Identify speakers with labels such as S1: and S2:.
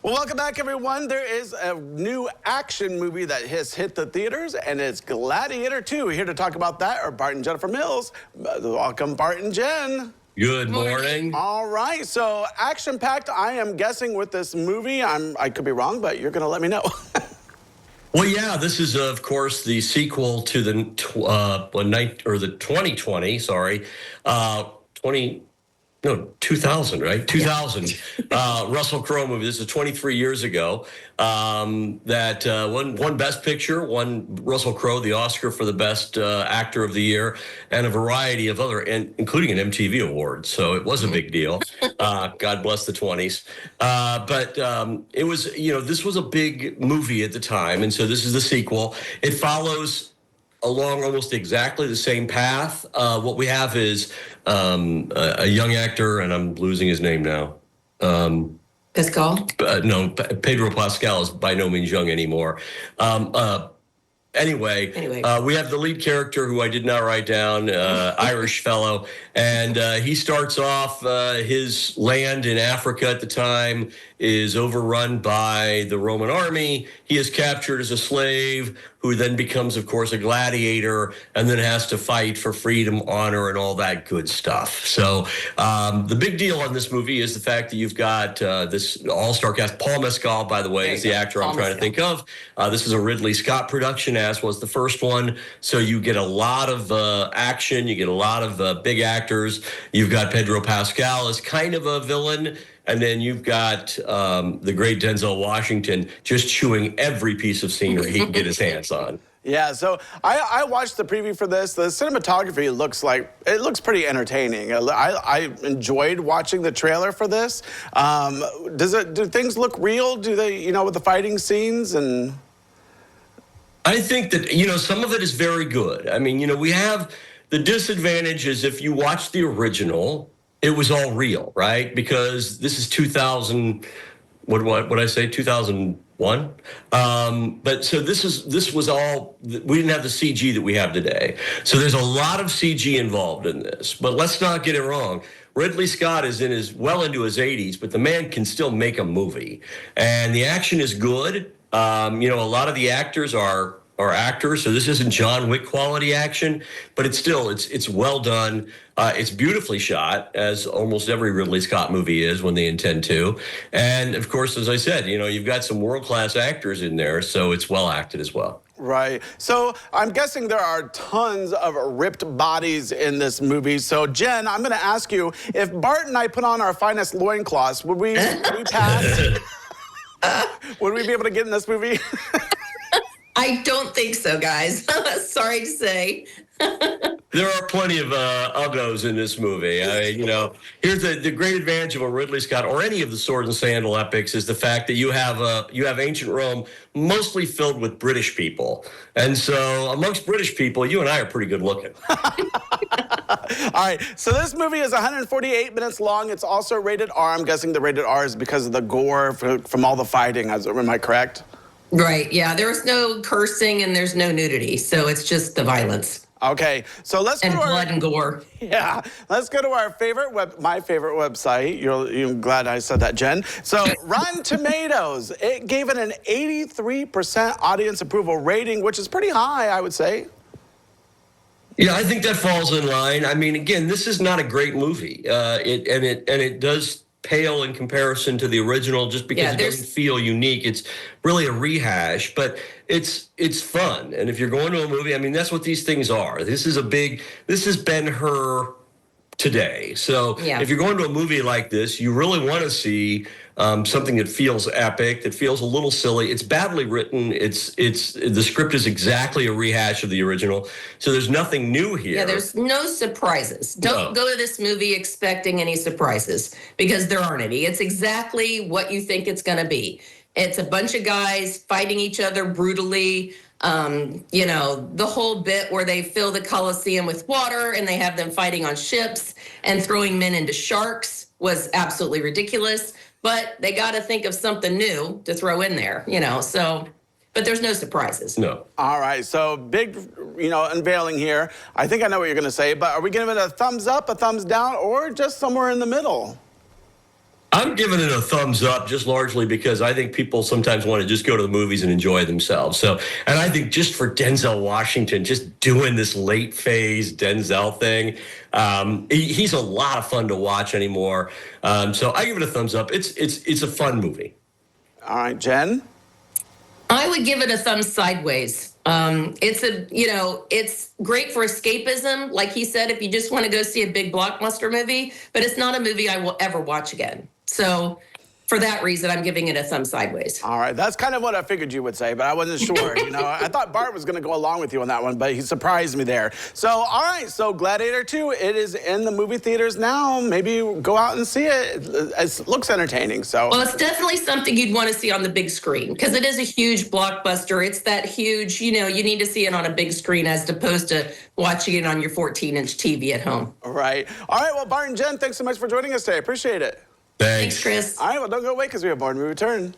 S1: Well, welcome back, everyone. There is a new action movie that has hit the theaters, and it's Gladiator II. Here to talk about that are Bart and Jennifer Mills. Welcome, Bart and Jen.
S2: Good morning.
S1: All right, so action-packed, I am guessing, with this movie. I could be wrong, but you're going to let me know.
S2: Well, yeah, this is, of course, the sequel to the 2020, 2000, right? 2000 Russell Crowe movie. This is 23 years ago. That won Best Picture, won Russell Crowe the Oscar for the Best Actor of the Year, and a variety of other, including an MTV award. So it was a big deal. God bless the 20s. But it was, this was a big movie at the time, and so this is the sequel. It follows along almost exactly the same path. What we have is a young actor, and I'm losing his name now.
S3: Pascal?
S2: No, Pedro Pascal is by no means young anymore. Anyway, we have the lead character who I did not write down, Irish fellow, and he starts off, his land in Africa at the time is overrun by the Roman army. He is captured as a slave, who then becomes, of course, a gladiator, and then has to fight for freedom, honor, and all that good stuff. So the big deal on this movie is the fact that you've got this all-star cast. Paul Mescal, by the way, is the actor I'm trying to think of. This is a Ridley Scott production, as was the first one. So you get a lot of action. You get a lot of big actors. You've got Pedro Pascal as kind of a villain. And then you've got the great Denzel Washington just chewing every piece of scenery he can get his hands on.
S1: Yeah, so I watched the preview for this. The cinematography looks pretty entertaining. I enjoyed watching the trailer for this. Do things look real? Do they, with the fighting scenes and?
S2: I think that, some of it is very good. I mean, we have the disadvantage is if you watch the original, it was all real, right? Because this is 2000, what I say, 2001? But so this was all, we didn't have the CG that we have today. So there's a lot of CG involved in this, but let's not get it wrong. Ridley Scott is well into his 80s, but the man can still make a movie. And the action is good. A lot of the actors are actors, so this isn't John Wick quality action, but it's well done. It's beautifully shot, as almost every Ridley Scott movie is when they intend to. And of course, as I said, you've got some world-class actors in there, so it's well acted as well.
S1: Right. So I'm guessing there are tons of ripped bodies in this movie. So Jen, I'm going to ask you, if Bart and I put on our finest loincloths, would we pass? Would we be able to get in this movie?
S3: I don't think so, guys. Sorry to say.
S2: There are plenty of uggos in this movie. Here's the great advantage of a Ridley Scott or any of the sword and sandal epics is the fact that you have ancient Rome mostly filled with British people, and so amongst British people, you and I are pretty good looking.
S1: All right, so this movie is 148 minutes long. It's also rated R. I'm guessing the rated R is because of the gore from all the fighting. Am I correct?
S3: Right, yeah. There's no cursing and there's no nudity, so it's just the violence.
S1: Okay, so let's go to
S3: blood and gore.
S1: Yeah, let's go to our my favorite website. You're glad I said that, Jen. So Rotten Tomatoes, it gave it an 83% audience approval rating, which is pretty high, I would say.
S2: Yeah, I think that falls in line. I mean, again, this is not a great movie. It does pale in comparison to the original just because it doesn't feel unique. It's really a rehash, but it's fun. And if you're going to a movie, I mean, that's what these things are. This is Ben-Hur today. So if you're going to a movie like this, you really want to see something that feels epic, that feels a little silly. It's badly written. The script is exactly a rehash of the original. So there's nothing new here.
S3: Yeah, there's no surprises. Don't go to this movie expecting any surprises because there aren't any. It's exactly what you think it's going to be. It's a bunch of guys fighting each other brutally. The whole bit where they fill the Colosseum with water and they have them fighting on ships and throwing men into sharks was absolutely ridiculous. But they got to think of something new to throw in there, but there's no surprises.
S2: No.
S1: All right, so big, unveiling here. I think I know what you're going to say, but are we giving it a thumbs up, a thumbs down, or just somewhere in the middle?
S2: I'm giving it a thumbs up just largely because I think people sometimes want to just go to the movies and enjoy themselves. So, and I think just for Denzel Washington, just doing this late phase Denzel thing, he's a lot of fun to watch anymore. So I give it a thumbs up. It's a fun movie.
S1: All right, Jen?
S3: I would give it a thumb sideways. It's great for escapism. Like he said, if you just want to go see a big blockbuster movie, but it's not a movie I will ever watch again. So for that reason, I'm giving it a thumb sideways.
S1: All right, that's kind of what I figured you would say, but I wasn't sure. I thought Bart was going to go along with you on that one, but he surprised me there. So, all right, so Gladiator II, it is in the movie theaters now. Maybe go out and see it. It looks entertaining. So,
S3: well, it's definitely something you'd want to see on the big screen because it is a huge blockbuster. It's that huge, you need to see it on a big screen as opposed to watching it on your 14-inch TV at home.
S1: All right. All right, well, Bart and Jen, thanks so much for joining us today. Appreciate it.
S3: Thanks, Chris.
S1: All right, well, don't go away because we have more when we return.